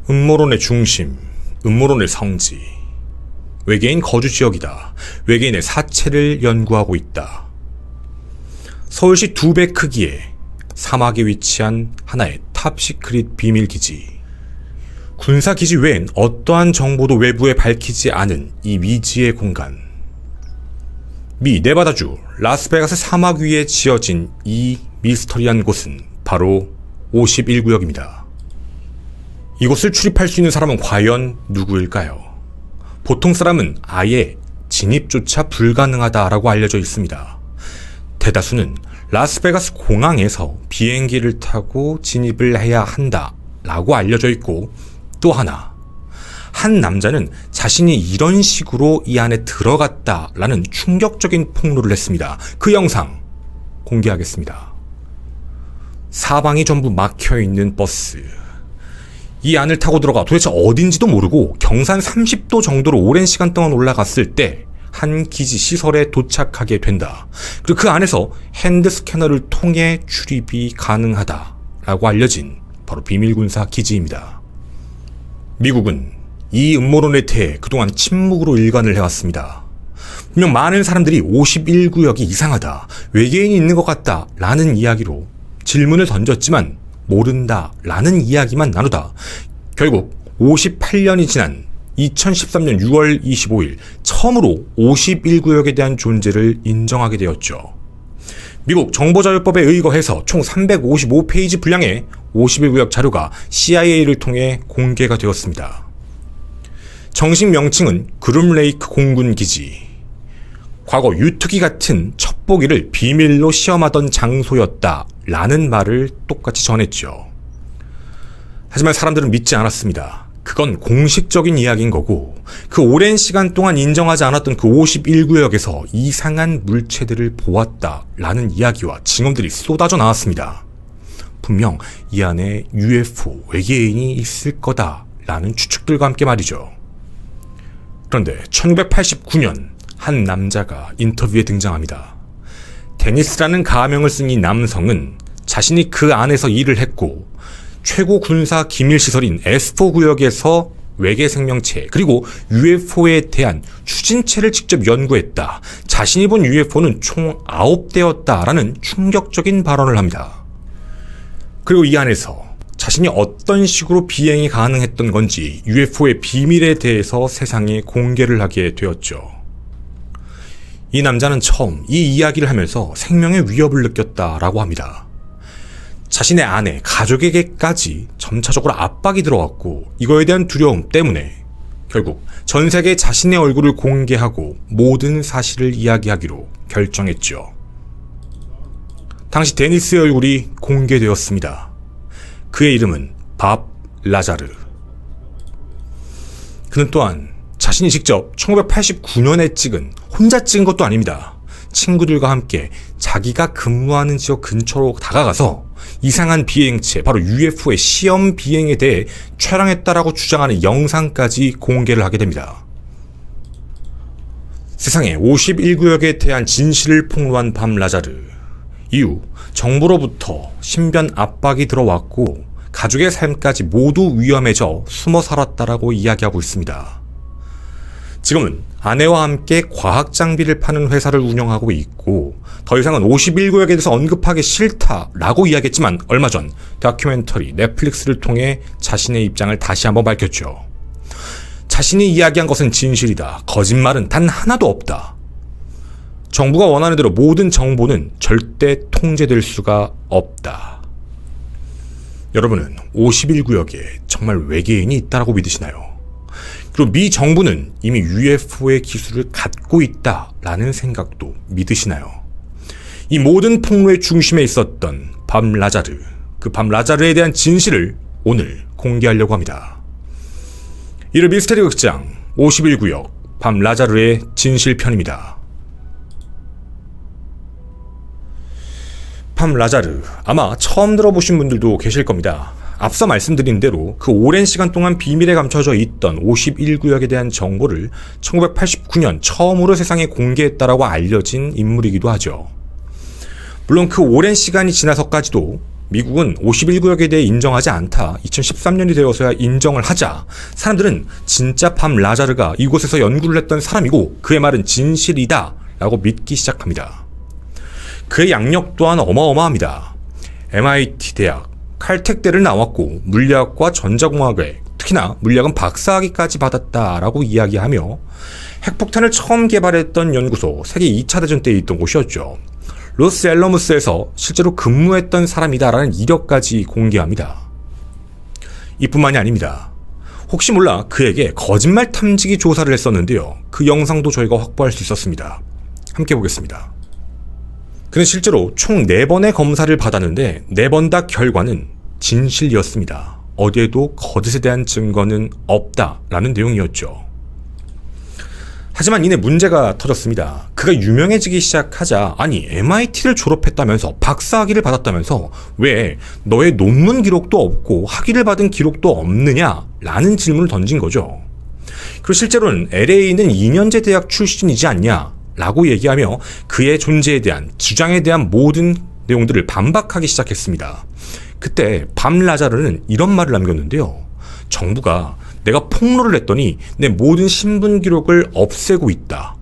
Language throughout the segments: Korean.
음모론의 중심, 음모론의 성지. 외계인 거주 지역이다. 외계인의 사체를 연구하고 있다. 서울시 2배 크기의 사막에 위치한 하나의 탑시크릿 비밀기지. 군사기지 외엔 어떠한 정보도 외부에 밝히지 않은 이 미지의 공간. 미 네바다주 라스베가스 사막 위에 지어진 이 미스터리한 곳은 바로 51구역입니다. 이곳을 출입할 수 있는 사람은 과연 누구일까요? 보통 사람은 아예 진입조차 불가능하다라고 알려져 있습니다. 대다수는 라스베가스 공항에서 비행기를 타고 진입을 해야 한다라고 알려져 있고, 또 하나, 한 남자는 자신이 이런 식으로 이 안에 들어갔다라는 충격적인 폭로를 했습니다. 그 영상 공개하겠습니다. 사방이 전부 막혀있는 버스. 이 안을 타고 들어가 도대체 어딘지도 모르고 경산 30도 정도로 오랜 시간 동안 올라갔을 때 한 기지 시설에 도착하게 된다. 그리고 그 안에서 핸드 스캐너를 통해 출입이 가능하다라고 알려진 바로 비밀군사 기지입니다. 미국은 이 음모론에 대해 그동안 침묵으로 일관을 해왔습니다. 분명 많은 사람들이 51구역이 이상하다, 외계인이 있는 것 같다 라는 이야기로 질문을 던졌지만 모른다 라는 이야기만 나누다 결국 58년이 지난 2013년 6월 25일 처음으로 51구역에 대한 존재를 인정하게 되었죠. 미국 정보자료법에 의거해서 총 355페이지 분량의 51구역 자료가 CIA를 통해 공개가 되었습니다. 정식 명칭은 그룸레이크 공군기지. 과거 유투기 같은 첩보기를 비밀로 시험하던 장소였다 라는 말을 똑같이 전했죠. 하지만 사람들은 믿지 않았습니다. 그건 공식적인 이야기인 거고, 그 오랜 시간 동안 인정하지 않았던 그 51구역에서 이상한 물체들을 보았다라는 이야기와 증언들이 쏟아져 나왔습니다. 분명 이 안에 UFO, 외계인이 있을 거다라는 추측들과 함께 말이죠. 그런데 1989년 한 남자가 인터뷰에 등장합니다. 데니스라는 가명을 쓴 이 남성은 자신이 그 안에서 일을 했고, 최고 군사 기밀시설인 S4 구역에서 외계 생명체 그리고 UFO에 대한 추진체를 직접 연구했다. 자신이 본 UFO는 총 9대였다라는 충격적인 발언을 합니다. 그리고 이 안에서 자신이 어떤 식으로 비행이 가능했던 건지 UFO의 비밀에 대해서 세상에 공개를 하게 되었죠. 이 남자는 처음 이 이야기를 하면서 생명의 위협을 느꼈다라고 합니다. 자신의 아내, 가족에게까지 점차적으로 압박이 들어왔고, 이거에 대한 두려움 때문에 결국 전 세계에 자신의 얼굴을 공개하고 모든 사실을 이야기하기로 결정했죠. 당시 데니스의 얼굴이 공개되었습니다. 그의 이름은 밥 라자르. 그는 또한 자신이 직접 1989년에 혼자 찍은 것도 아닙니다. 친구들과 함께 자기가 근무하는 지역 근처로 다가가서 이상한 비행체, 바로 UFO의 시험 비행에 대해 촬영했다라고 주장하는 영상까지 공개를 하게 됩니다. 세상에 51구역에 대한 진실을 폭로한 밥 라자르. 이후 정부로부터 신변 압박이 들어왔고 가족의 삶까지 모두 위험해져 숨어 살았다라고 이야기하고 있습니다. 지금은 아내와 함께 과학 장비를 파는 회사를 운영하고 있고, 더 이상은 51구역에 대해서 언급하기 싫다라고 이야기했지만 얼마 전 다큐멘터리 넷플릭스를 통해 자신의 입장을 다시 한번 밝혔죠. 자신이 이야기한 것은 진실이다. 거짓말은 단 하나도 없다. 정부가 원하는 대로 모든 정보는 절대 통제될 수가 없다. 여러분은 51구역에 정말 외계인이 있다라고 믿으시나요? 그리고 미 정부는 이미 UFO의 기술을 갖고 있다라는 생각도 믿으시나요? 이 모든 폭로의 중심에 있었던 밥 라자르, 그 밥 라자르에 대한 진실을 오늘 공개하려고 합니다. 이를 미스테리 극장 51구역 밥 라자르의 진실편입니다. 밥 라자르, 아마 처음 들어보신 분들도 계실 겁니다. 앞서 말씀드린 대로 그 오랜 시간 동안 비밀에 감춰져 있던 51구역에 대한 정보를 1989년 처음으로 세상에 공개했다라고 알려진 인물이기도 하죠. 물론 그 오랜 시간이 지나서까지도 미국은 51구역에 대해 인정하지 않다. 2013년이 되어서야 인정을 하자 사람들은 진짜 밤 라자르가 이곳에서 연구를 했던 사람이고 그의 말은 진실이다 라고 믿기 시작합니다. 그의 양력 또한 어마어마합니다. MIT 대학, 칼텍대를 나왔고 물리학과 전자공학에 특히나 물리학은 박사학위까지 받았다라고 이야기하며 핵폭탄을 처음 개발했던 연구소 세계 2차 대전 때 있던 곳이었죠. 로스앨러무스에서 실제로 근무했던 사람이다라는 이력까지 공개합니다. 이뿐만이 아닙니다. 혹시 몰라 그에게 거짓말 탐지기 조사를 했었는데요. 그 영상도 저희가 확보할 수 있었습니다. 함께 보겠습니다. 그는 실제로 총 4번의 검사를 받았는데 4번 다 결과는 진실이었습니다. 어디에도 거짓에 대한 증거는 없다라는 내용이었죠. 하지만 이내 문제가 터졌습니다. 그가 유명해지기 시작하자 아니 MIT를 졸업했다면서 박사학위를 받았다면서 왜 너의 논문 기록도 없고 학위를 받은 기록도 없느냐라는 질문을 던진 거죠. 그리고 실제로는 LA는 2년제 대학 출신이지 않냐 라고 얘기하며 그의 존재에 대한 주장에 대한 모든 내용들을 반박하기 시작했습니다. 그때 밤 라자르는 이런 말을 남겼는데요. 정부가 내가 폭로를 했더니 내 모든 신분 기록을 없애고 있다.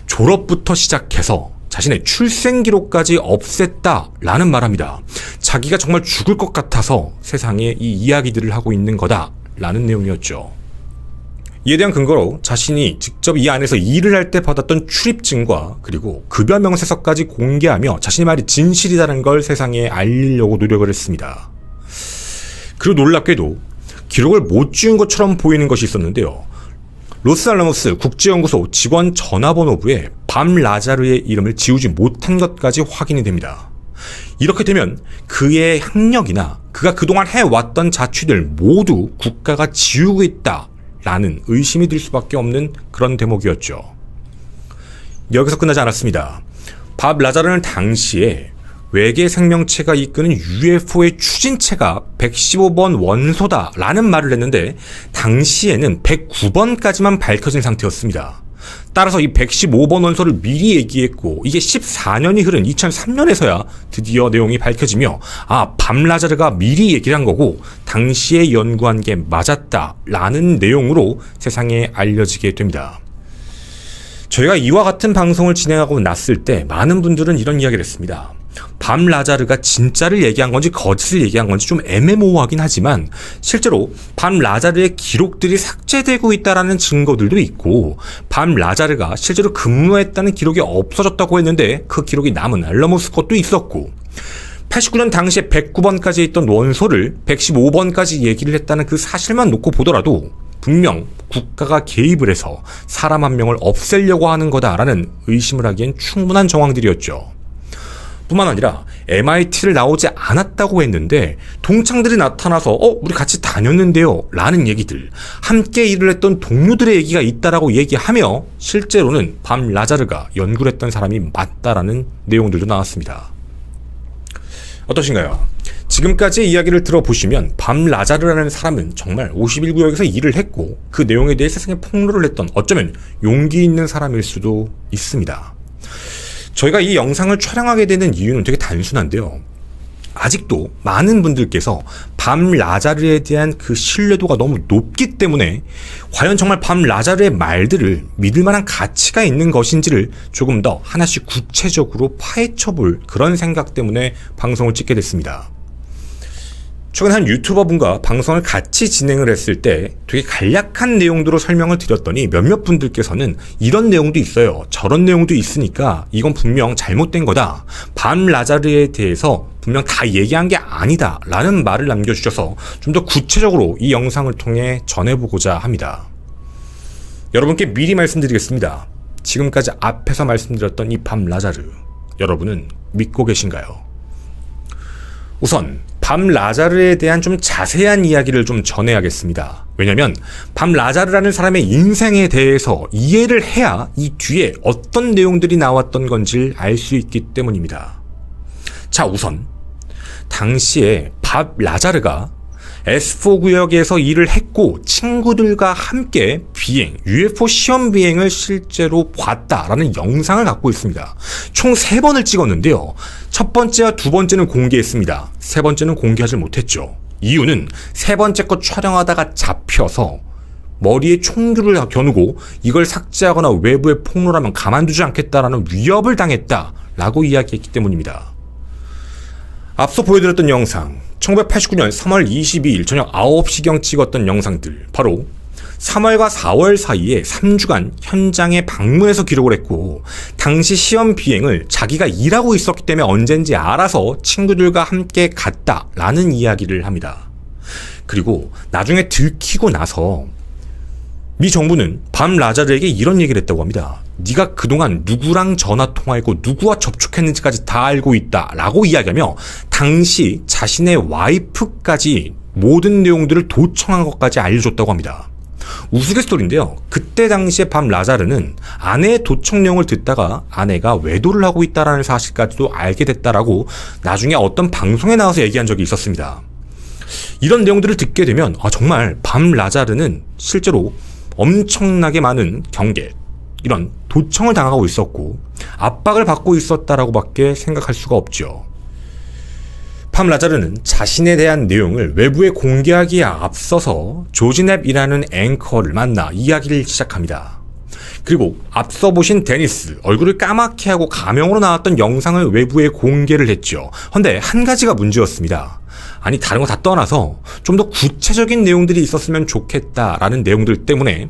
졸업부터 시작해서 자신의 출생 기록까지 없앴다라는 말합니다. 자기가 정말 죽을 것 같아서 세상에 이 이야기들을 하고 있는 거다라는 내용이었죠. 이에 대한 근거로 자신이 직접 이 안에서 일을 할 때 받았던 출입증과 그리고 급여 명세서까지 공개하며 자신의 말이 진실이라는 걸 세상에 알리려고 노력을 했습니다. 그리고 놀랍게도 기록을 못 지운 것처럼 보이는 것이 있었는데요. 로스알라모스 국제연구소 직원 전화번호부에 밤 라자르의 이름을 지우지 못한 것까지 확인이 됩니다. 이렇게 되면 그의 학력이나 그가 그동안 해왔던 자취들 모두 국가가 지우고 있다라는 의심이 들 수밖에 없는 그런 대목이었죠. 여기서 끝나지 않았습니다. 밤 라자르는 당시에 외계 생명체가 이끄는 UFO의 추진체가 115번 원소다라는 말을 했는데 당시에는 109번까지만 밝혀진 상태였습니다. 따라서 이 115번 원소를 미리 얘기했고 이게 14년이 흐른 2003년에서야 드디어 내용이 밝혀지며 밤 라자르가 미리 얘기를 한 거고 당시에 연구한 게 맞았다라는 내용으로 세상에 알려지게 됩니다. 저희가 이와 같은 방송을 진행하고 났을 때 많은 분들은 이런 이야기를 했습니다. 밤 라자르가 진짜를 얘기한 건지 거짓을 얘기한 건지 좀 애매모호하긴 하지만 실제로 밤 라자르의 기록들이 삭제되고 있다라는 증거들도 있고 밤 라자르가 실제로 근무했다는 기록이 없어졌다고 했는데 그 기록이 남은 알라모스 것도 있었고 89년 당시에 109번까지 있던 원소를 115번까지 얘기를 했다는 그 사실만 놓고 보더라도 분명 국가가 개입을 해서 사람 한 명을 없애려고 하는 거다라는 의심을 하기엔 충분한 정황들이었죠. 뿐만 아니라 MIT를 나오지 않았다고 했는데 동창들이 나타나서 우리 같이 다녔는데요 라는 얘기들, 함께 일을 했던 동료들의 얘기가 있다라고 얘기하며 실제로는 밤 라자르가 연구를 했던 사람이 맞다라는 내용들도 나왔습니다. 어떠신가요? 지금까지의 이야기를 들어보시면 밤 라자르라는 사람은 정말 51구역에서 일을 했고 그 내용에 대해 세상에 폭로를 했던 어쩌면 용기 있는 사람일 수도 있습니다. 저희가 이 영상을 촬영하게 되는 이유는 되게 단순한데요. 아직도 많은 분들께서 밤 라자르에 대한 그 신뢰도가 너무 높기 때문에 과연 정말 밤 라자르의 말들을 믿을 만한 가치가 있는 것인지를 조금 더 하나씩 구체적으로 파헤쳐볼 그런 생각 때문에 방송을 찍게 됐습니다. 최근 한 유튜버분과 방송을 같이 진행을 했을 때 되게 간략한 내용들로 설명을 드렸더니 몇몇 분들께서는 이런 내용도 있어요. 저런 내용도 있으니까 이건 분명 잘못된 거다. 밤 라자르에 대해서 분명 다 얘기한 게 아니다. 라는 말을 남겨주셔서 좀 더 구체적으로 이 영상을 통해 전해보고자 합니다. 여러분께 미리 말씀드리겠습니다. 지금까지 앞에서 말씀드렸던 이 밤 라자르, 여러분은 믿고 계신가요? 우선 밤 라자르에 대한 좀 자세한 이야기를 좀 전해야겠습니다. 왜냐면 밤 라자르라는 사람의 인생에 대해서 이해를 해야 이 뒤에 어떤 내용들이 나왔던 건지를 알 수 있기 때문입니다. 자, 우선 당시에 밤 라자르가 S4 구역에서 일을 했고 친구들과 함께 UFO 시험 비행을 실제로 봤다라는 영상을 갖고 있습니다. 총 3번을 찍었는데요. 첫 번째와 두 번째는 공개했습니다. 세 번째는 공개하지 못했죠. 이유는 세 번째 거 촬영하다가 잡혀서 머리에 총기를 겨누고 이걸 삭제하거나 외부에 폭로하면 가만두지 않겠다라는 위협을 당했다라고 이야기했기 때문입니다. 앞서 보여드렸던 영상, 1989년 3월 22일 저녁 9시경 찍었던 영상들, 바로 3월과 4월 사이에 3주간 현장에 방문해서 기록을 했고, 당시 시험 비행을 자기가 일하고 있었기 때문에 언젠지 알아서 친구들과 함께 갔다라는 이야기를 합니다. 그리고 나중에 들키고 나서 미 정부는 밤 라자르에게 이런 얘기를 했다고 합니다. 네가 그동안 누구랑 전화 통화했고 누구와 접촉했는지까지 다 알고 있다 라고 이야기하며 당시 자신의 와이프까지 모든 내용들을 도청한 것까지 알려줬다고 합니다. 우스갯소리인데요. 그때 당시에 밤 라자르는 아내의 도청 내용을 듣다가 아내가 외도를 하고 있다라는 사실까지도 알게 됐다라고 나중에 어떤 방송에 나와서 얘기한 적이 있었습니다. 이런 내용들을 듣게 되면 정말 밤 라자르는 실제로 엄청나게 많은 경계, 이런 도청을 당하고 있었고 압박을 받고 있었다라고 밖에 생각할 수가 없죠. 밤 라자르는 자신에 대한 내용을 외부에 공개하기에 앞서서 조지넵이라는 앵커를 만나 이야기를 시작합니다. 그리고 앞서 보신 데니스, 얼굴을 까맣게 하고 가명으로 나왔던 영상을 외부에 공개를 했죠. 근데 한 가지가 문제였습니다. 아니, 다른 거 다 떠나서 좀 더 구체적인 내용들이 있었으면 좋겠다라는 내용들 때문에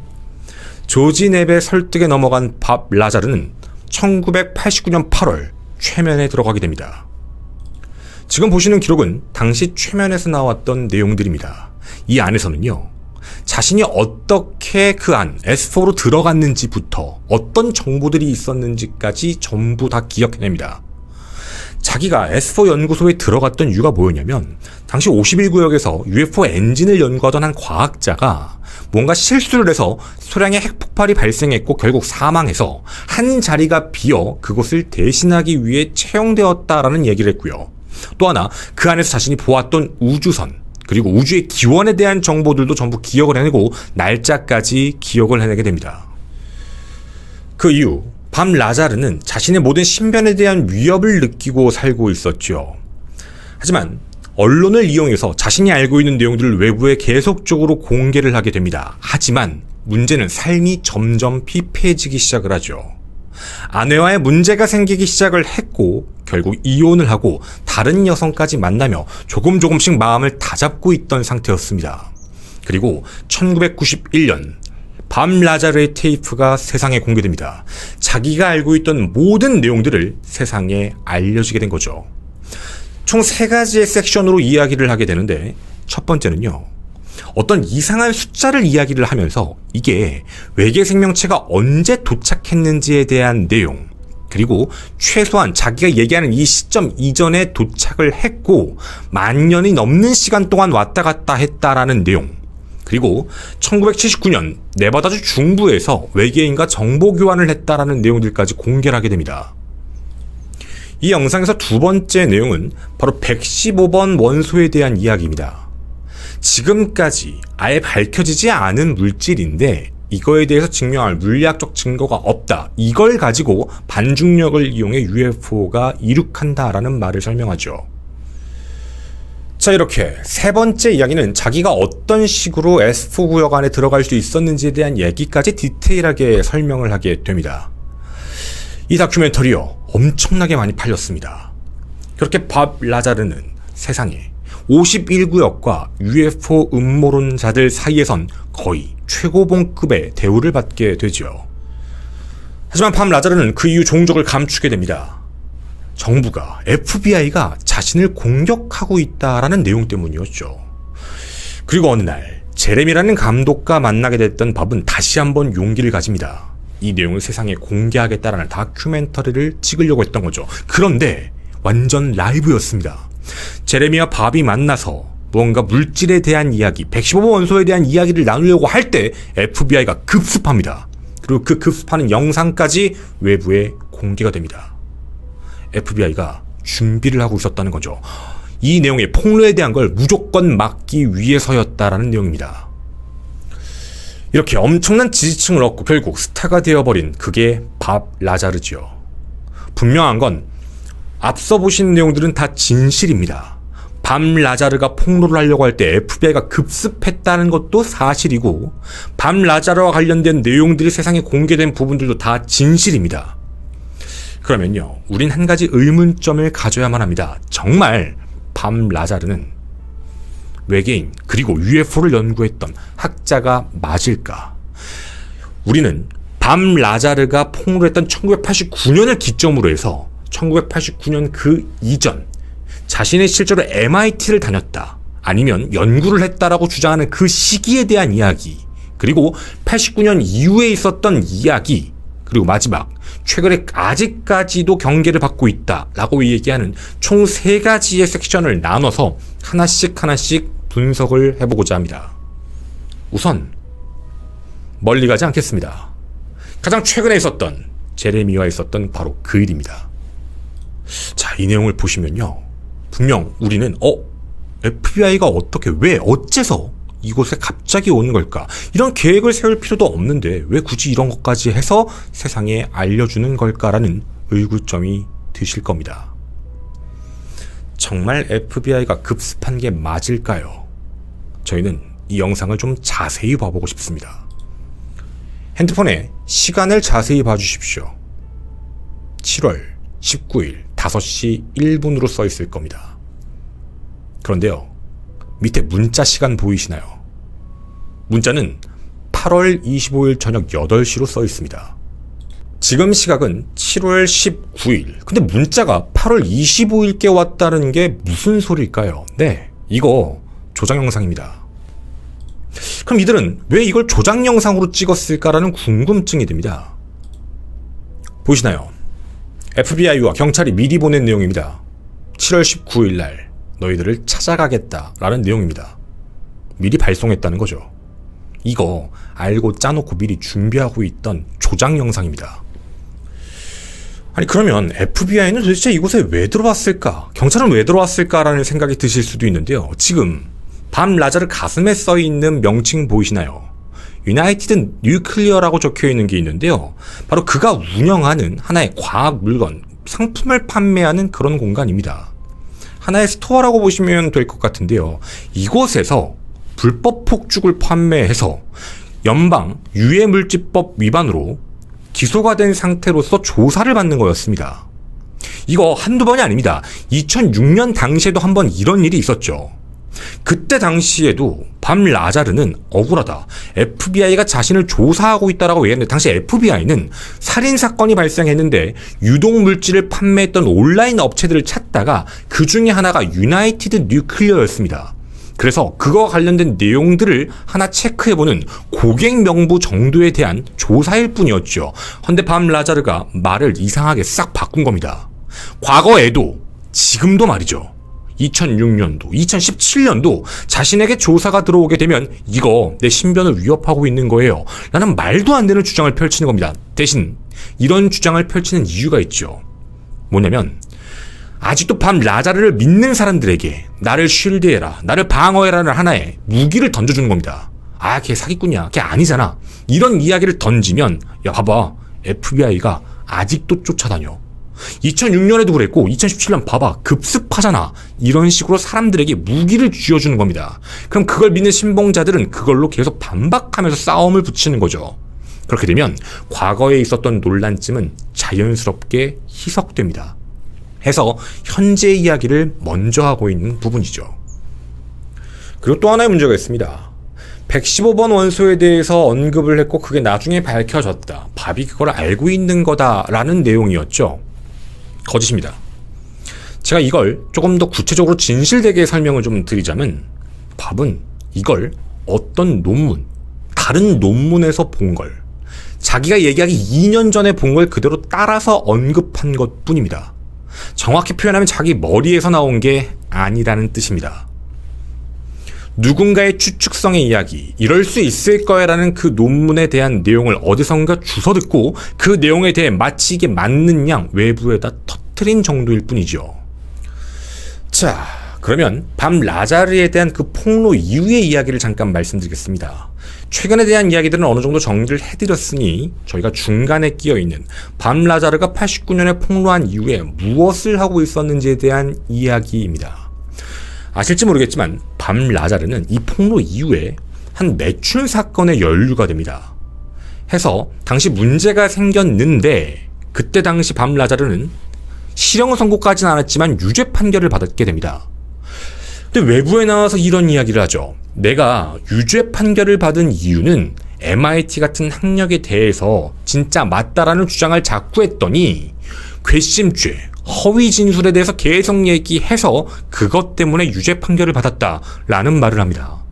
조지넵의 설득에 넘어간 밤 라자르는 1989년 8월 최면에 들어가게 됩니다. 지금 보시는 기록은 당시 최면에서 나왔던 내용들입니다. 이 안에서는요, 자신이 어떻게 그 안 S4로 들어갔는지부터 어떤 정보들이 있었는지까지 전부 다 기억해냅니다. 자기가 S4 연구소에 들어갔던 이유가 뭐였냐면, 당시 51구역에서 UFO 엔진을 연구하던 한 과학자가 뭔가 실수를 해서 소량의 핵폭발이 발생했고 결국 사망해서 한 자리가 비어 그곳을 대신하기 위해 채용되었다라는 얘기를 했고요. 또 하나, 그 안에서 자신이 보았던 우주선, 그리고 우주의 기원에 대한 정보들도 전부 기억을 해내고 날짜까지 기억을 해내게 됩니다. 그 이후 밤 라자르는 자신의 모든 신변에 대한 위협을 느끼고 살고 있었죠. 하지만 언론을 이용해서 자신이 알고 있는 내용들을 외부에 계속적으로 공개를 하게 됩니다. 하지만 문제는 삶이 점점 피폐해지기 시작을 하죠. 아내와의 문제가 생기기 시작을 했고 결국 이혼을 하고 다른 여성까지 만나며 조금씩 마음을 다잡고 있던 상태였습니다. 그리고 1991년 밤 라자르의 테이프가 세상에 공개됩니다. 자기가 알고 있던 모든 내용들을 세상에 알려지게 된 거죠. 총 3가지의 섹션으로 이야기를 하게 되는데, 첫 번째는요, 어떤 이상한 숫자를 이야기를 하면서 이게 외계 생명체가 언제 도착했는지에 대한 내용, 그리고 최소한 자기가 얘기하는 이 시점 이전에 도착을 했고 만 년이 넘는 시간 동안 왔다 갔다 했다라는 내용, 그리고 1979년 네바다주 중부에서 외계인과 정보 교환을 했다라는 내용들까지 공개를 하게 됩니다. 이 영상에서 두 번째 내용은 바로 115번 원소에 대한 이야기입니다. 지금까지 아예 밝혀지지 않은 물질인데 이거에 대해서 증명할 물리학적 증거가 없다. 이걸 가지고 반중력을 이용해 UFO가 이륙한다라는 말을 설명하죠. 자, 이렇게 세 번째 이야기는 자기가 어떤 식으로 S4 구역 안에 들어갈 수 있었는지에 대한 얘기까지 디테일하게 설명을 하게 됩니다. 이 다큐멘터리요, 엄청나게 많이 팔렸습니다. 그렇게 밤 라자르는 세상에 51구역과 UFO 음모론자들 사이에선 거의 최고봉급의 대우를 받게 되죠. 하지만 밤 라자르는 그 이후 종족을 감추게 됩니다. 정부가, FBI가 자신을 공격하고 있다라는 내용 때문이었죠. 그리고 어느 날 제레미라는 감독과 만나게 됐던 밥은 다시 한번 용기를 가집니다. 이 내용을 세상에 공개하겠다라는 다큐멘터리를 찍으려고 했던 거죠. 그런데 완전 라이브였습니다. 제레미와 밥이 만나서 뭔가 물질에 대한 이야기, 115번 원소에 대한 이야기를 나누려고 할 때 FBI가 급습합니다. 그리고 그 급습하는 영상까지 외부에 공개가 됩니다. FBI가 준비를 하고 있었다는 거죠. 이 내용의 폭로에 대한 걸 무조건 막기 위해서였다라는 내용입니다. 이렇게 엄청난 지지층을 얻고 결국 스타가 되어버린 그게 밥 라자르지요. 분명한 건 앞서 보신 내용들은 다 진실입니다. 밥 라자르가 폭로를 하려고 할 때 FBI가 급습했다는 것도 사실이고, 밥 라자르와 관련된 내용들이 세상에 공개된 부분들도 다 진실입니다. 그러면요, 우린 한 가지 의문점을 가져야만 합니다. 정말 밥 라자르는 외계인 그리고 UFO를 연구했던 학자가 맞을까? 우리는 밥 라자르가 폭로했던 1989년을 기점으로 해서 1989년 그 이전, 자신의 실제로 MIT를 다녔다, 아니면 연구를 했다라고 주장하는 그 시기에 대한 이야기, 그리고 89년 이후에 있었던 이야기, 그리고 마지막 최근에 아직까지도 경계를 받고 있다라고 얘기하는 총 3가지의 섹션을 나눠서 하나씩 분석을 해보고자 합니다. 우선 멀리 가지 않겠습니다. 가장 최근에 있었던, 제레미와 있었던 바로 그 일입니다. 자, 이 내용을 보시면요, 분명 우리는 FBI가 어떻게, 왜, 어째서 이곳에 갑자기 오는 걸까? 이런 계획을 세울 필요도 없는데 왜 굳이 이런 것까지 해서 세상에 알려주는 걸까라는 의구점이 드실 겁니다. 정말 FBI가 급습한 게 맞을까요? 저희는 이 영상을 좀 자세히 봐보고 싶습니다. 핸드폰에 시간을 자세히 봐주십시오. 7월 19일 5시 1분으로 써 있을 겁니다. 그런데요, 밑에 문자 시간 보이시나요? 문자는 8월 25일 저녁 8시로 써 있습니다. 지금 시각은 7월 19일. 근데 문자가 8월 25일께 왔다는 게 무슨 소리일까요? 네, 이거 조작 영상입니다. 그럼 이들은 왜 이걸 조작 영상으로 찍었을까라는 궁금증이 듭니다. 보이시나요? FBI와 경찰이 미리 보낸 내용입니다. 7월 19일 날 너희들을 찾아가겠다라는 내용입니다. 미리 발송했다는 거죠. 이거 알고 짜놓고 미리 준비하고 있던 조작 영상입니다. 아니, 그러면 FBI는 도대체 이곳에 왜 들어왔을까? 경찰은 왜 들어왔을까라는 생각이 드실 수도 있는데요. 지금 밥 라자르 가슴에 써있는 명칭 보이시나요? 유나이티드 뉴클리어라고 적혀있는 게 있는데요. 바로 그가 운영하는 하나의 과학 물건, 상품을 판매하는 그런 공간입니다. 하나의 스토어라고 보시면 될 것 같은데요. 이곳에서 불법 폭죽을 판매해서 연방 유해물질법 위반으로 기소가 된 상태로서 조사를 받는 거였습니다. 이거 한두 번이 아닙니다. 2006년 당시에도 한번 이런 일이 있었죠. 그때 당시에도 밥 라자르는 억울하다, FBI가 자신을 조사하고 있다라고 얘기했는데, 당시 FBI는 살인사건이 발생했는데 유독물질을 판매했던 온라인 업체들을 찾다가 그 중에 하나가 유나이티드 뉴클리어였습니다. 그래서 그거와 관련된 내용들을 하나 체크해보는 고객 명부 정도에 대한 조사일 뿐이었죠. 근데 밥 라자르가 말을 이상하게 싹 바꾼 겁니다. 과거에도, 지금도 말이죠. 2006년도, 2017년도 자신에게 조사가 들어오게 되면 이거 내 신변을 위협하고 있는 거예요 라는 말도 안 되는 주장을 펼치는 겁니다. 대신 이런 주장을 펼치는 이유가 있죠. 뭐냐면, 아직도 밥 라자르를 믿는 사람들에게 나를 쉴드해라, 나를 방어해라는 하나의 무기를 던져주는 겁니다. 아, 걔 사기꾼이야, 걔 아니잖아, 이런 이야기를 던지면, 야 봐봐, FBI가 아직도 쫓아다녀, 2006년에도 그랬고 2017년 봐봐, 급습하잖아, 이런 식으로 사람들에게 무기를 쥐어주는 겁니다. 그럼 그걸 믿는 신봉자들은 그걸로 계속 반박하면서 싸움을 붙이는 거죠. 그렇게 되면 과거에 있었던 논란쯤은 자연스럽게 희석됩니다. 해서 현재 이야기를 먼저 하고 있는 부분이죠. 그리고 또 하나의 문제가 있습니다. 115번 원소에 대해서 언급을 했고 그게 나중에 밝혀졌다, 밥이 그걸 알고 있는 거다라는 내용이었죠. 거짓입니다. 제가 이걸 조금 더 구체적으로 진실되게 설명을 좀 드리자면, 밥은 이걸 어떤 논문, 다른 논문에서 본 걸, 자기가 얘기하기 2년 전에 본 걸 그대로 따라서 언급한 것 뿐입니다. 정확히 표현하면 자기 머리에서 나온 게 아니라는 뜻입니다. 누군가의 추측성의 이야기, 이럴 수 있을 거야라는 그 논문에 대한 내용을 어디선가 주워듣고 그 내용에 대해 마치 이게 맞는 양 외부에다 터뜨린 정도일 뿐이죠. 자, 그러면 밤 라자르에 대한 그 폭로 이후의 이야기를 잠깐 말씀드리겠습니다. 최근에 대한 이야기들은 어느 정도 정리를 해드렸으니 저희가 중간에 끼어있는 밤 라자르가 89년에 폭로한 이후에 무엇을 하고 있었는지에 대한 이야기입니다. 아실지 모르겠지만 밤 라자르는 이 폭로 이후에 한 매춘 사건에 연루가 됩니다. 해서 당시 문제가 생겼는데 그때 당시 밤 라자르는 실형 선고까지는 않았지만 유죄 판결을 받게 됩니다. 근데 외부에 나와서 이런 이야기를 하죠. 내가 유죄 판결을 받은 이유는 MIT 같은 학력에 대해서 진짜 맞다라는 주장을 자꾸 했더니 괘씸죄, 허위 진술에 대해서 계속 얘기해서 그것 때문에 유죄 판결을 받았다라는 말을 합니다.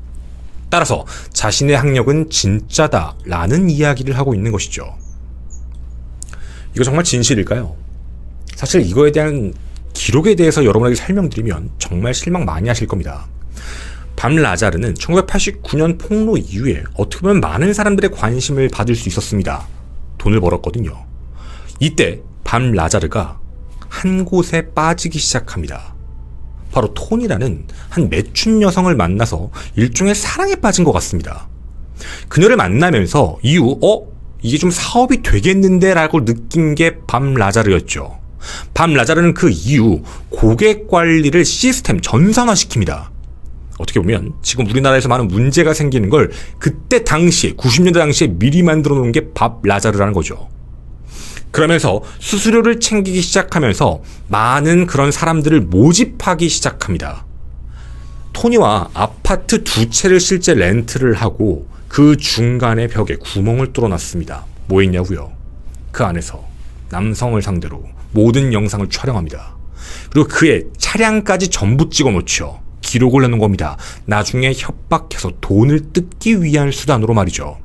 따라서 자신의 학력은 진짜다라는 이야기를 하고 있는 것이죠. 이거 정말 진실일까요? 사실 이거에 대한 기록에 대해서 여러분에게 설명드리면 정말 실망 많이 하실 겁니다. 밤 라자르는 1989년 폭로 이후에 어떻게 보면 많은 사람들의 관심을 받을 수 있었습니다. 돈을 벌었거든요. 이때 밤 라자르가 한 곳에 빠지기 시작합니다. 바로 톤이라는 한 매춘 여성을 만나서 일종의 사랑에 빠진 것 같습니다. 그녀를 만나면서 이후 이게 좀 사업이 되겠는데 라고 느낀 게 밤 라자르였죠. 밤 라자르는 그 이후 고객 관리를 시스템 전산화시킵니다. 어떻게 보면 지금 우리나라에서 많은 문제가 생기는 걸 그때 당시에 90년대 당시에 미리 만들어 놓은 게 밤 라자르라는 거죠. 그러면서 수수료를 챙기기 시작하면서 많은 그런 사람들을 모집하기 시작합니다. 토니와 아파트 2채를 실제 렌트를 하고 그 중간에 벽에 구멍을 뚫어놨습니다. 뭐 있냐고요? 그 안에서 남성을 상대로 모든 영상을 촬영합니다. 그리고 그의 차량까지 전부 찍어놓죠. 기록을 해놓은 겁니다. 나중에 협박해서 돈을 뜯기 위한 수단으로 말이죠.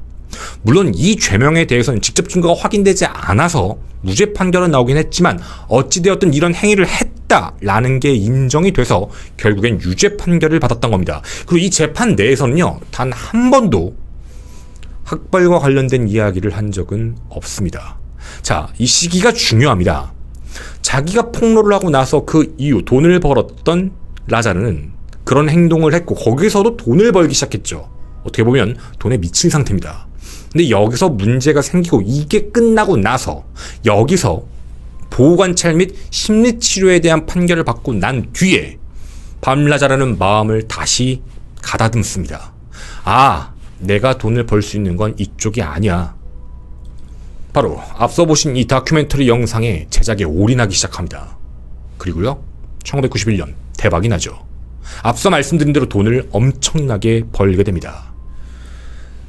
물론 이 죄명에 대해서는 직접 증거가 확인되지 않아서 무죄 판결은 나오긴 했지만 어찌되었든 이런 행위를 했다라는 게 인정이 돼서 결국엔 유죄 판결을 받았던 겁니다. 그리고 이 재판 내에서는요, 단 한 번도 학벌과 관련된 이야기를 한 적은 없습니다. 자, 이 시기가 중요합니다. 자기가 폭로를 하고 나서 그 이후 돈을 벌었던 라자르는 그런 행동을 했고 거기서도 돈을 벌기 시작했죠. 어떻게 보면 돈에 미친 상태입니다. 근데 여기서 문제가 생기고 이게 끝나고 나서 여기서 보호관찰 및 심리치료에 대한 판결을 받고 난 뒤에 밤 라자르는 마음을 다시 가다듬습니다. 내가 돈을 벌 수 있는 건 이쪽이 아니야. 바로 앞서 보신 이 다큐멘터리 영상의 제작에 올인하기 시작합니다. 그리고요, 1991년 대박이 나죠. 앞서 말씀드린 대로 돈을 엄청나게 벌게 됩니다.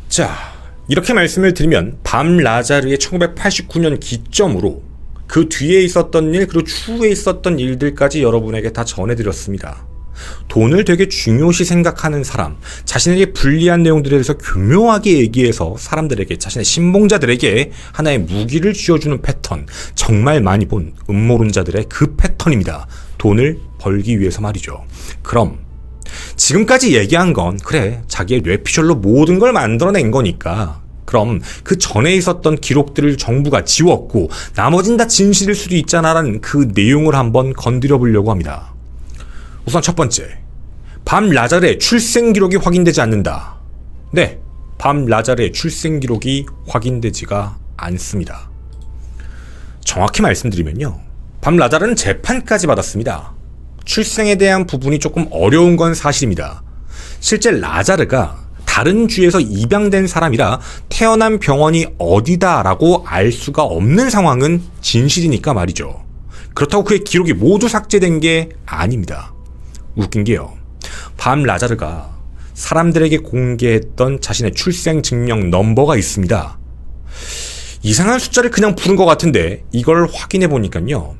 자, 이렇게 말씀을 드리면 밤 라자르의 1989년 기점으로 그 뒤에 있었던 일, 그리고 추후에 있었던 일들까지 여러분에게 다 전해드렸습니다. 돈을 되게 중요시 생각하는 사람, 자신에게 불리한 내용들에 대해서 교묘하게 얘기해서 사람들에게, 자신의 신봉자들에게 하나의 무기를 쥐어주는 패턴, 정말 많이 본 음모론자들의 그 패턴입니다. 돈을 벌기 위해서 말이죠. 그럼 지금까지 얘기한 건 그래, 자기의 뇌피셜로 모든 걸 만들어낸 거니까 그럼 그 전에 있었던 기록들을 정부가 지웠고 나머진 다 진실일 수도 있잖아라는 그 내용을 한번 건드려 보려고 합니다. 우선 첫 번째, 밤 라자르의 출생 기록이 확인되지 않는다. 네, 밤 라자르의 출생 기록이 확인되지가 않습니다. 정확히 말씀드리면요, 밤 라자르는 재판까지 받았습니다. 출생에 대한 부분이 조금 어려운 건 사실입니다. 실제 라자르가 다른 주에서 입양된 사람이라 태어난 병원이 어디다라고 알 수가 없는 상황은 진실이니까 말이죠. 그렇다고 그의 기록이 모두 삭제된 게 아닙니다. 웃긴 게요, 밤 라자르가 사람들에게 공개했던 자신의 출생 증명 넘버가 있습니다. 이상한 숫자를 그냥 부른 것 같은데 이걸 확인해 보니까요,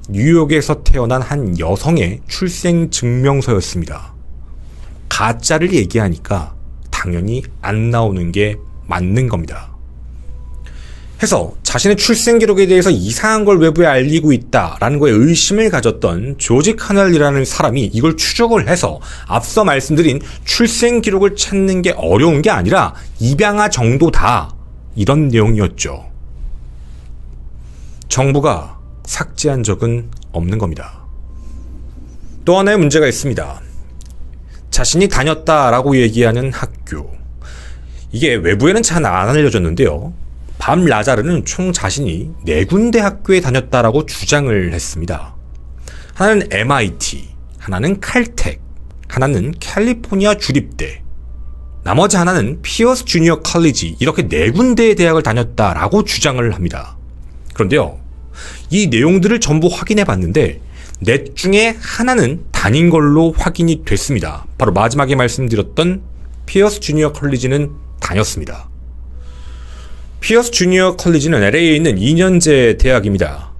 뉴욕에서 태어난 한 여성의 출생 증명서였습니다. 가짜를 얘기하니까 당연히 안 나오는 게 맞는 겁니다. 해서 자신의 출생 기록에 대해서 이상한 걸 외부에 알리고 있다라는 거에 의심을 가졌던 조지 카널이라는 사람이 이걸 추적을 해서 앞서 말씀드린 출생 기록을 찾는 게 어려운 게 아니라 입양아 정도다, 이런 내용이었죠. 정부가 삭제한 적은 없는 겁니다. 또 하나의 문제가 있습니다. 자신이 다녔다라고 얘기하는 학교. 이게 외부에는 잘 안 알려졌는데요. 밥 라자르는 총 자신이 4군데 학교에 다녔다라고 주장을 했습니다. 하나는 MIT, 하나는 칼텍, 하나는 캘리포니아 주립대, 나머지 하나는 피어스 주니어 컬리지, 이렇게 4군데의 대학을 다녔다라고 주장을 합니다. 그런데요, 이 내용들을 전부 확인해 봤는데 넷 중에 하나는 다닌 걸로 확인이 됐습니다. 바로 마지막에 말씀드렸던 피어스 주니어 컬리지는 다녔습니다. 피어스 주니어 컬리지는 LA에 있는 2년제 대학입니다.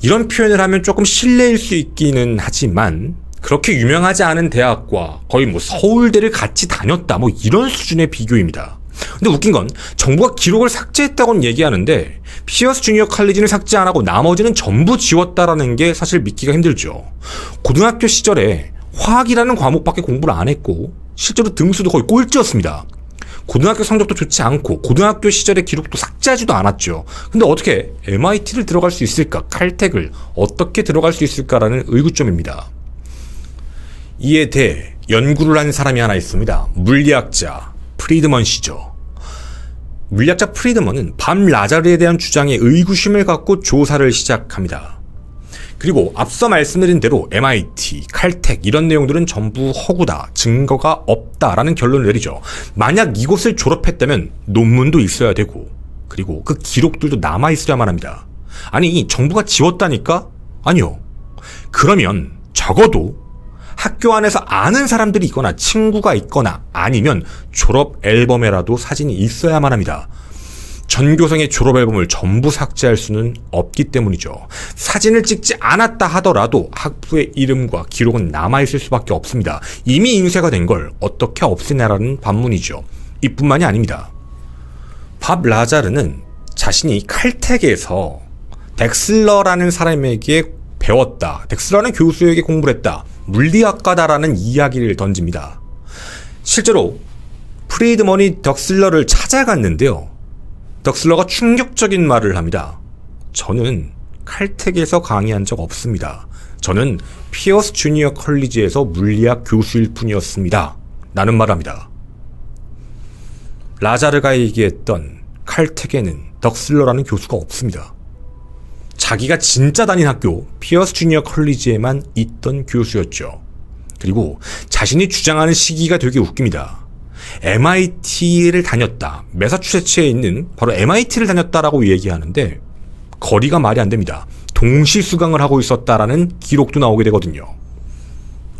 이런 표현을 하면 조금 실례일 수 있기는 하지만 그렇게 유명하지 않은 대학과 거의 서울대를 같이 다녔다 이런 수준의 비교입니다. 근데 웃긴 건 정부가 기록을 삭제했다고는 얘기하는데 피어스 주니어 컬리지는 삭제 안 하고 나머지는 전부 지웠다라는 게 사실 믿기가 힘들죠. 고등학교 시절에 화학이라는 과목밖에 공부를 안 했고 실제로 등수도 거의 꼴찌였습니다. 고등학교 성적도 좋지 않고 고등학교 시절의 기록도 삭제하지도 않았죠. 근데 어떻게 MIT를 들어갈 수 있을까? 칼텍을 어떻게 들어갈 수 있을까라는 의구점입니다. 이에 대해 연구를 한 사람이 하나 있습니다. 물리학자 프리드먼 씨죠. 물리학자 프리드먼은 밥 라자르에 대한 주장에 의구심을 갖고 조사를 시작합니다. 그리고 앞서 말씀드린 대로 MIT, 칼텍 이런 내용들은 전부 허구다, 증거가 없다라는 결론을 내리죠. 만약 이곳을 졸업했다면 논문도 있어야 되고 그리고 그 기록들도 남아있어야만 합니다. 아니, 정부가 지웠다니까? 아니요. 그러면 적어도 학교 안에서 아는 사람들이 있거나 친구가 있거나 아니면 졸업 앨범에라도 사진이 있어야만 합니다. 전교생의 졸업 앨범을 전부 삭제할 수는 없기 때문이죠. 사진을 찍지 않았다 하더라도 학부의 이름과 기록은 남아있을 수밖에 없습니다. 이미 인쇄가 된 걸 어떻게 없애냐라는 반문이죠. 이뿐만이 아닙니다. 밥 라자르는 자신이 칼텍에서 덱슬러라는 사람에게 배웠다, 덱슬러라는 교수에게 공부를 했다, 물리학과다라는 이야기를 던집니다. 실제로 프리드먼이 덱슬러를 찾아갔는데요. 덱슬러가 충격적인 말을 합니다. 저는 칼텍에서 강의한 적 없습니다. 저는 피어스 주니어 컬리지에서 물리학 교수일 뿐이었습니다. 라는 말을 합니다. 라자르가 얘기했던 칼텍에는 덱슬러라는 교수가 없습니다. 자기가 진짜 다닌 학교 피어스 주니어 컬리지에만 있던 교수였죠. 그리고 자신이 주장하는 시기가 되게 웃깁니다. MIT를 다녔다, 매사추세츠에 있는 바로 MIT를 다녔다라고 얘기하는데 거리가 말이 안 됩니다. 동시 수강을 하고 있었다라는 기록도 나오게 되거든요.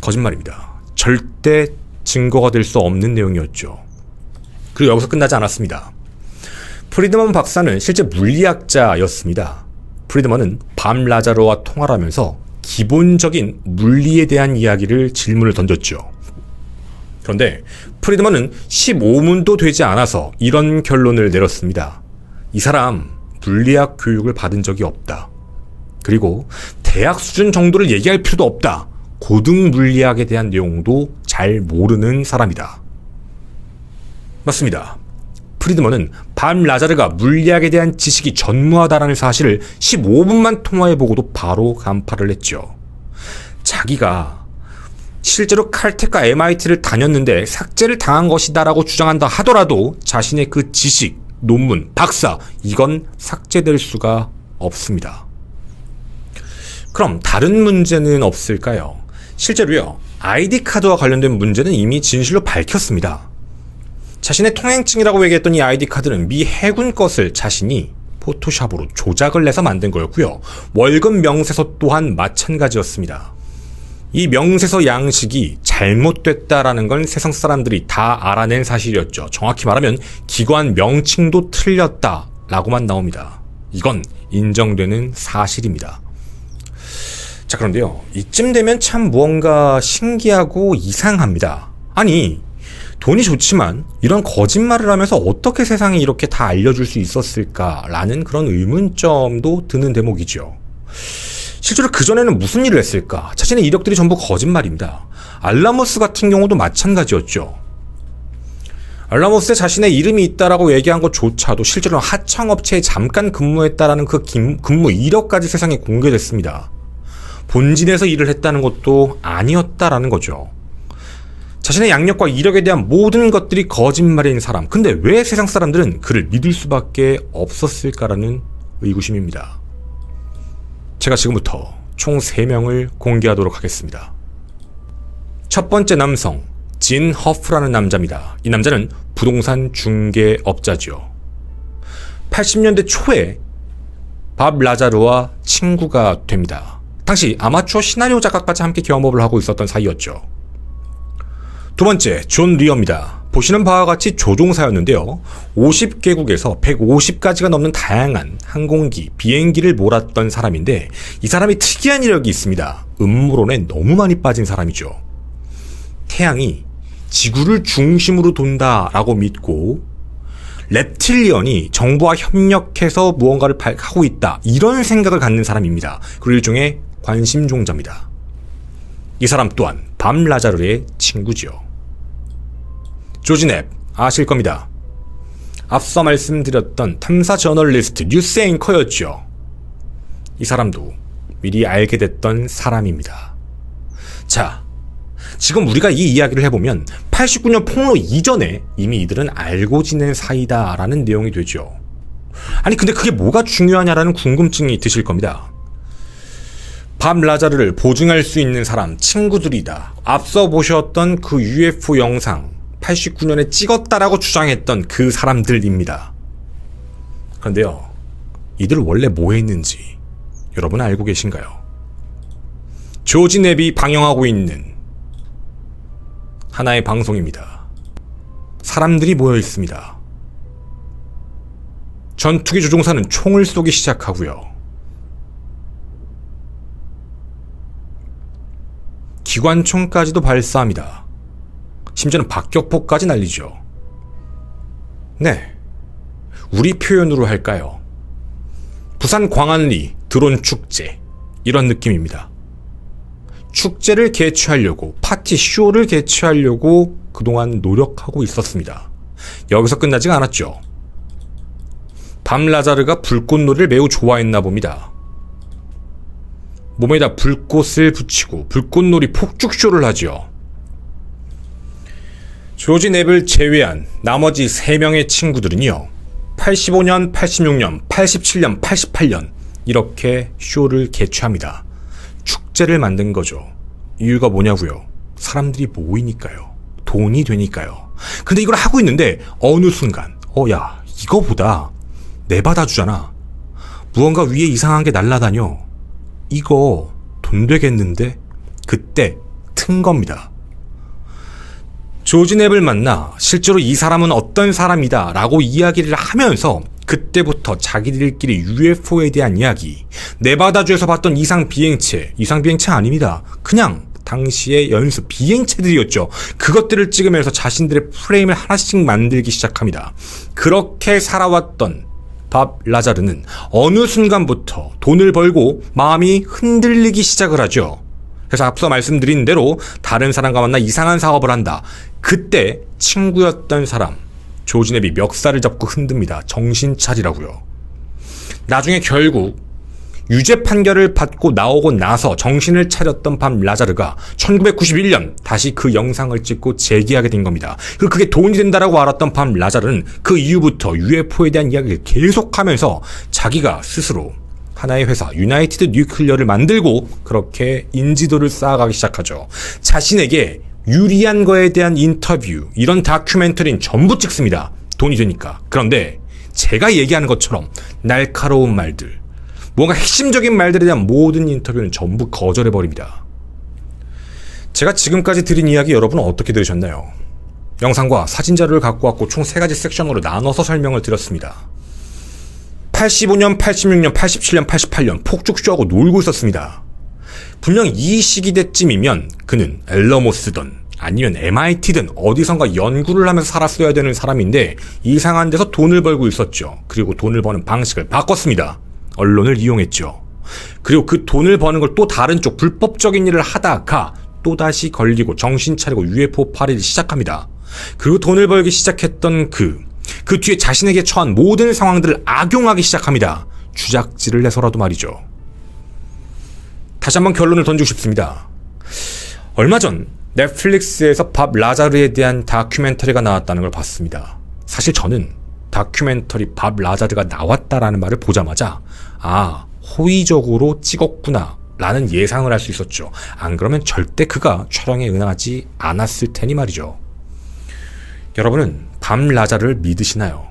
거짓말입니다. 절대 증거가 될 수 없는 내용이었죠. 그리고 여기서 끝나지 않았습니다. 프리드먼 박사는 실제 물리학자였습니다. 프리드먼은 밥 라자르와 통화를 하면서 기본적인 물리에 대한 이야기를 질문을 던졌죠. 그런데 프리드먼은 15문도 되지 않아서 이런 결론을 내렸습니다. 이 사람 물리학 교육을 받은 적이 없다. 그리고 대학 수준 정도를 얘기할 필요도 없다. 고등 물리학에 대한 내용도 잘 모르는 사람이다. 맞습니다. 프리드먼은 밥 라자르가 물리학에 대한 지식이 전무하다라는 사실을 15분만 통화해보고도 바로 간파를 했죠. 자기가 실제로 칼텍과 MIT를 다녔는데 삭제를 당한 것이다라고 주장한다 하더라도 자신의 그 지식, 논문, 박사, 이건 삭제될 수가 없습니다. 그럼 다른 문제는 없을까요? 실제로요, 아이디카드와 관련된 문제는 이미 진실로 밝혔습니다. 자신의 통행증이라고 얘기했던 이 아이디카드는 미 해군 것을 자신이 포토샵으로 조작을 내서 만든 거였고요. 월급 명세서 또한 마찬가지였습니다. 이 명세서 양식이 잘못됐다라는 건 세상 사람들이 다 알아낸 사실이었죠. 정확히 말하면 기관 명칭도 틀렸다라고만 나옵니다. 이건 인정되는 사실입니다. 자, 그런데요, 이쯤 되면 참 무언가 신기하고 이상합니다. 아니, 돈이 좋지만 이런 거짓말을 하면서 어떻게 세상에 이렇게 다 알려줄 수 있었을까라는 그런 의문점도 드는 대목이죠. 실제로 그전에는 무슨 일을 했을까? 자신의 이력들이 전부 거짓말입니다. 알라모스 같은 경우도 마찬가지였죠. 알라모스에 자신의 이름이 있다라고 얘기한 것조차도 실제로는 하청업체에 잠깐 근무했다라는 그 근무 이력까지 세상에 공개됐습니다. 본진에서 일을 했다는 것도 아니었다라는 거죠. 자신의 양력과 이력에 대한 모든 것들이 거짓말인 사람. 근데 왜 세상 사람들은 그를 믿을 수밖에 없었을까라는 의구심입니다. 제가 지금부터 총 3명을 공개하도록 하겠습니다. 첫 번째 남성, 진 허프라는 남자입니다. 이 남자는 부동산 중개업자죠. 80년대 초에 밥 라자르와 친구가 됩니다. 당시 아마추어 시나리오 작가까지 함께 겸업을 하고 있었던 사이였죠. 두 번째, 존 리어입니다. 보시는 바와 같이 조종사였는데요. 50개국에서 150가지가 넘는 다양한 항공기, 비행기를 몰았던 사람인데 이 사람이 특이한 이력이 있습니다. 음모론에 너무 많이 빠진 사람이죠. 태양이 지구를 중심으로 돈다라고 믿고 reptilian이 정부와 협력해서 무언가를 하고 있다, 이런 생각을 갖는 사람입니다. 그리고 일종의 관심종자입니다. 이 사람 또한 밤 라자르의 친구지요. 조지 넵 아실 겁니다. 앞서 말씀드렸던 탐사 저널리스트, 뉴스 앵커였죠. 이 사람도 미리 알게 됐던 사람입니다. 자, 지금 우리가 이 이야기를 해보면 89년 폭로 이전에 이미 이들은 알고 지낸 사이다라는 내용이 되죠. 아니 근데 그게 뭐가 중요하냐라는 궁금증이 드실 겁니다. 밥 라자르를 보증할 수 있는 사람, 친구들이다. 앞서 보셨던 그 UFO 영상 89년에 찍었다라고 주장했던 그 사람들입니다. 그런데요, 이들 원래 뭐 했는지 여러분 알고 계신가요? 조지 넵이 방영하고 있는 하나의 방송입니다. 사람들이 모여 있습니다. 전투기 조종사는 총을 쏘기 시작하고요. 기관총까지도 발사합니다. 심지어는 박격포까지 날리죠. 네, 우리 표현으로 할까요? 부산 광안리 드론 축제, 이런 느낌입니다. 축제를 개최하려고, 파티 쇼를 개최하려고 그동안 노력하고 있었습니다. 여기서 끝나지가 않았죠. 밤 라자르가 불꽃놀이를 매우 좋아했나 봅니다. 몸에다 불꽃을 붙이고 불꽃놀이 폭죽쇼를 하죠. 조지 넵을 제외한 나머지 3명의 친구들은요, 85년, 86년, 87년, 88년 이렇게 쇼를 개최합니다. 축제를 만든 거죠. 이유가 뭐냐고요? 사람들이 모이니까요. 돈이 되니까요. 근데 이걸 하고 있는데 어느 순간 야, 이거보다 내 받아주잖아. 무언가 위에 이상한 게 날아다녀. 이거 돈 되겠는데? 그때 튼 겁니다. 조지 넵을 만나 실제로 이 사람은 어떤 사람이다 라고 이야기를 하면서 그때부터 자기들끼리 UFO에 대한 이야기, 네바다주에서 봤던 이상비행체 아닙니다. 그냥 당시의 연습 비행체들이었죠. 그것들을 찍으면서 자신들의 프레임을 하나씩 만들기 시작합니다. 그렇게 살아왔던 밥 라자르는 어느 순간부터 돈을 벌고 마음이 흔들리기 시작을 하죠. 그래서 앞서 말씀드린 대로 다른 사람과 만나 이상한 사업을 한다. 그때 친구였던 사람 조지 넵이 멱살을 잡고 흔듭니다. 정신 차리라고요. 나중에 결국 유죄 판결을 받고 나오고 나서 정신을 차렸던 밤 라자르가 1991년 다시 그 영상을 찍고 재기하게 된 겁니다. 그리고 그게 돈이 된다라고 알았던 밤 라자르는 그 이후부터 UFO에 대한 이야기를 계속하면서 자기가 스스로 하나의 회사 유나이티드 뉴클리어를 만들고 그렇게 인지도를 쌓아가기 시작하죠. 자신에게 유리한 거에 대한 인터뷰, 이런 다큐멘터리는 전부 찍습니다. 돈이 되니까. 그런데 제가 얘기하는 것처럼 날카로운 말들, 뭔가 핵심적인 말들에 대한 모든 인터뷰는 전부 거절해버립니다. 제가 지금까지 드린 이야기 여러분은 어떻게 들으셨나요? 영상과 사진 자료를 갖고 왔고 총 3가지 섹션으로 나눠서 설명을 드렸습니다. 85년, 86년, 87년, 88년 폭죽쇼하고 놀고 있었습니다. 분명 이 시기 때쯤이면 그는 엘러모스든 아니면 MIT든 어디선가 연구를 하면서 살았어야 되는 사람인데 이상한 데서 돈을 벌고 있었죠. 그리고 돈을 버는 방식을 바꿨습니다. 언론을 이용했죠. 그리고 그 돈을 버는 걸 또 다른 쪽 불법적인 일을 하다가 또다시 걸리고 정신 차리고 UFO 파리를 시작합니다. 그리고 돈을 벌기 시작했던 그 뒤에 자신에게 처한 모든 상황들을 악용하기 시작합니다. 주작질을 해서라도 말이죠. 다시 한번 결론을 던지고 싶습니다. 얼마 전 넷플릭스에서 밥 라자르에 대한 다큐멘터리가 나왔다는 걸 봤습니다. 사실 저는 다큐멘터리 밥 라자르가 나왔다라는 말을 보자마자 호의적으로 찍었구나 라는 예상을 할 수 있었죠. 안 그러면 절대 그가 촬영에 응하지 않았을 테니 말이죠. 여러분은 밥 라자르를 믿으시나요?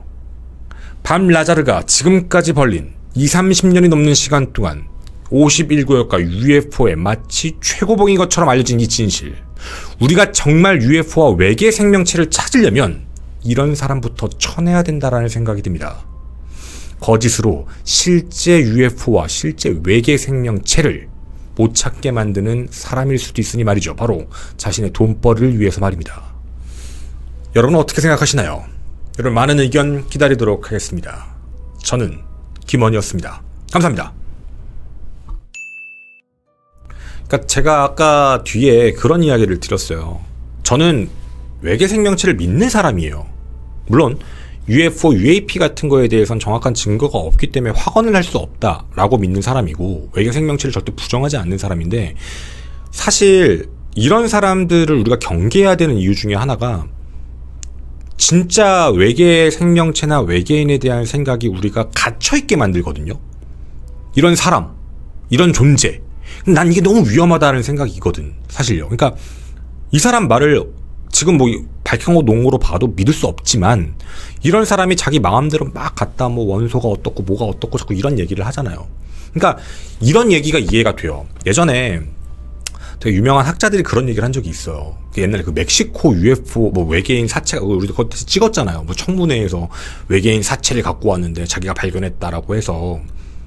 밥 라자르가 지금까지 벌린 20-30년이 넘는 시간 동안 51구역과 UFO에 마치 최고봉인 것처럼 알려진 이 진실. 우리가 정말 UFO와 외계 생명체를 찾으려면 이런 사람부터 쳐내야 된다라는 생각이 듭니다. 거짓으로 실제 UFO와 실제 외계 생명체를 못 찾게 만드는 사람일 수도 있으니 말이죠. 바로 자신의 돈벌이를 위해서 말입니다. 여러분은 어떻게 생각하시나요? 여러분 많은 의견 기다리도록 하겠습니다. 저는 김원희였습니다. 감사합니다. 그러니까 제가 아까 뒤에 그런 이야기를 드렸어요. 저는 외계 생명체를 믿는 사람이에요. 물론 UFO, UAP 같은 거에 대해서는 정확한 증거가 없기 때문에 확언을 할 수 없다라고 믿는 사람이고 외계 생명체를 절대 부정하지 않는 사람인데, 사실 이런 사람들을 우리가 경계해야 되는 이유 중에 하나가 진짜 외계 생명체나 외계인에 대한 생각이 우리가 갇혀있게 만들거든요. 이런 사람, 이런 존재, 난 이게 너무 위험하다는 생각이거든 사실요. 그러니까 이 사람 말을 지금 뭐 밝혀놓은 로 봐도 믿을 수 없지만, 이런 사람이 자기 마음대로 막 갖다 뭐 원소가 어떻고 뭐가 어떻고 자꾸 이런 얘기를 하잖아요. 그러니까 이런 얘기가 이해가 돼요. 예전에 되게 유명한 학자들이 그런 얘기를 한 적이 있어요. 옛날에 그 멕시코 UFO 뭐 외계인 사체가, 우리도 그거 찍었잖아요. 뭐 청문회에서 외계인 사체를 갖고 왔는데 자기가 발견했다라고 해서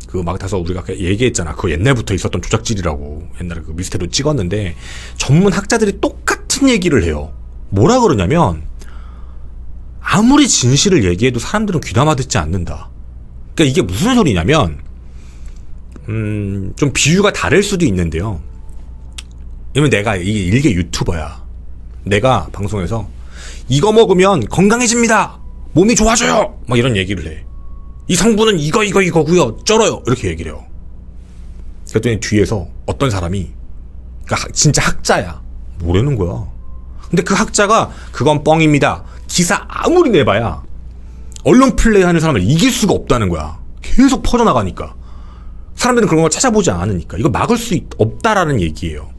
그 막 다서 우리가 얘기했잖아. 그거 옛날부터 있었던 조작질이라고. 옛날에 그 미스테리로 찍었는데 전문 학자들이 똑같은 얘기를 해요. 뭐라 그러냐면 아무리 진실을 얘기해도 사람들은 귀담아 듣지 않는다. 그러니까 이게 무슨 소리냐면 좀 비유가 다를 수도 있는데요. 왜냐면 내가 이게 일개 유튜버야. 내가 방송에서 이거 먹으면 건강해집니다. 몸이 좋아져요. 막 이런 얘기를 해. 이 성분은 이거고요. 쩔어요. 이렇게 얘기를 해요. 그랬더니 뒤에서 어떤 사람이, 그러니까 진짜 학자야. 뭐라는 거야. 근데 그 학자가 그건 뻥입니다. 기사 아무리 내봐야 언론 플레이하는 사람을 이길 수가 없다는 거야. 계속 퍼져나가니까. 사람들은 그런 걸 찾아보지 않으니까. 이거 막을 수 없다라는 얘기예요.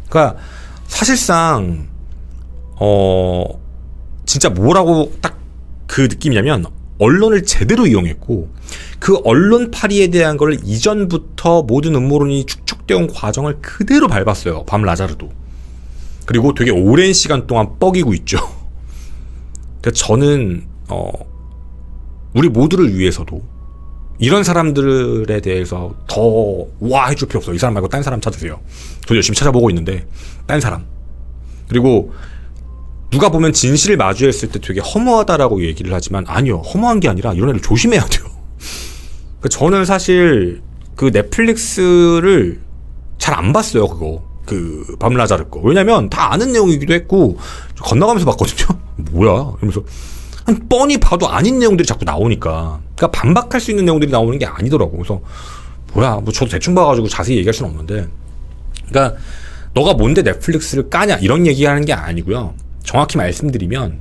그러니까 사실상 진짜 뭐라고 딱 그 느낌이냐면, 언론을 제대로 이용했고 그 언론파리에 대한 걸 이전부터 모든 음모론이 축적되어 온 과정을 그대로 밟았어요. 밤 라자르도. 그리고 되게 오랜 시간 동안 뻐기고 있죠. 그러니까 저는 우리 모두를 위해서도 이런 사람들에 대해서 더 와 해줄 필요 없어요. 이 사람 말고 딴 사람 찾으세요. 저도 열심히 찾아보고 있는데 딴 사람. 그리고 누가 보면 진실을 마주했을 때 되게 허무하다라고 얘기를 하지만 아니요. 허무한 게 아니라 이런 애를 조심해야 돼요. 그러니까 저는 사실 그 넷플릭스를 잘 안 봤어요. 그거. 그 밤 라자르 거. 왜냐면 다 아는 내용이기도 했고 건너가면서 봤거든요. 뭐야? 이러면서 뻔히 봐도 아닌 내용들이 자꾸 나오니까. 그러니까 반박할 수 있는 내용들이 나오는 게 아니더라고. 그래서 뭐야? 뭐 저도 대충 봐가지고 자세히 얘기할 수는 없는데. 그러니까 너가 뭔데 넷플릭스를 까냐? 이런 얘기하는 게 아니고요. 정확히 말씀드리면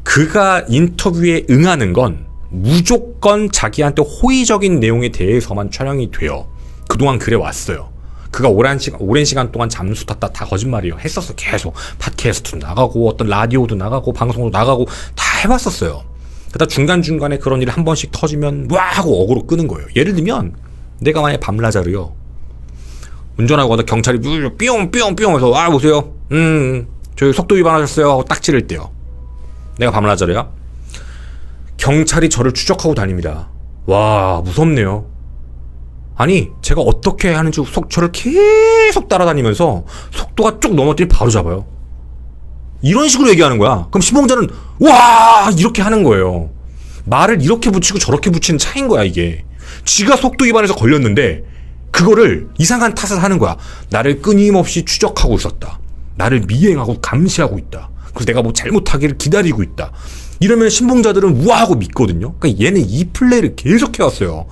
그가 인터뷰에 응하는 건 무조건 자기한테 호의적인 내용에 대해서만 촬영이 돼요. 그동안 그래 왔어요. 그가 오랜 시간 동안 잠수 탔다 다 거짓말이에요. 했었어. 계속 팟캐스트도 나가고 어떤 라디오도 나가고 방송도 나가고 다 해봤었어요. 그러다 중간중간에 그런 일이 한 번씩 터지면 와 하고 어그로 끄는 거예요. 예를 들면 내가 만약에 밤 라자르요. 운전하고 가다 경찰이 뿅뿅뿅 해서 아 보세요. 저희 속도 위반하셨어요 하고 딱 찌를 때요. 내가 밤 라자르야. 경찰이 저를 추적하고 다닙니다. 와 무섭네요. 아니 제가 어떻게 하는지 저를 계속 따라다니면서 속도가 쭉 넘어뜨리면 바로 잡아요. 이런 식으로 얘기하는 거야. 그럼 신봉자는 와 이렇게 하는 거예요. 말을 이렇게 붙이고 저렇게 붙이는 차이인 거야 이게. 쥐가 속도 위반해서 걸렸는데 그거를 이상한 탓을 하는 거야. 나를 끊임없이 추적하고 있었다. 나를 미행하고 감시하고 있다. 그래서 내가 뭐 잘못하기를 기다리고 있다. 이러면 신봉자들은 우아하고 믿거든요. 그러니까 얘는 이 플레이를 계속 해왔어요.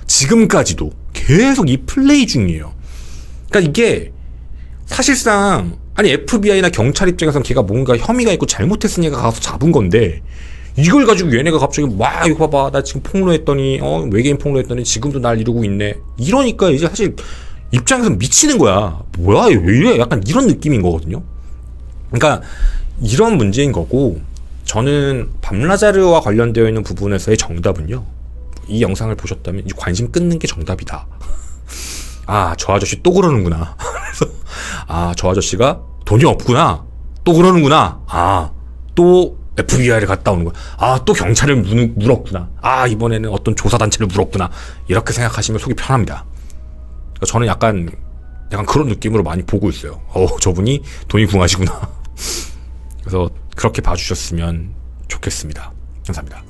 지금까지도 계속 이 플레이 중이에요. 그러니까 이게 사실상 아니 FBI나 경찰 입장에선 걔가 뭔가 혐의가 있고 잘못했으니까 가서 잡은 건데 이걸 가지고 얘네가 갑자기 막 이거 봐봐 나 지금 폭로했더니 외계인 폭로했더니 지금도 날 이러고 있네 이러니까 이제 사실 입장에서 미치는 거야. 뭐야 왜 이래 약간 이런 느낌인 거거든요. 그러니까 이런 문제인 거고 저는 밤라자르와 관련되어 있는 부분에서의 정답은요. 이 영상을 보셨다면 이제 관심 끊는 게 정답이다. 아, 저 아저씨 또 그러는구나. 그래서 아, 저 아저씨가 돈이 없구나. 또 그러는구나. 아, 또 FBI를 갔다 오는 거야. 아, 또 경찰을 물었구나. 아, 이번에는 어떤 조사단체를 물었구나. 이렇게 생각하시면 속이 편합니다. 그러니까 저는 약간 그런 느낌으로 많이 보고 있어요. 저분이 돈이 궁하시구나. 그래서 그렇게 봐주셨으면 좋겠습니다. 감사합니다.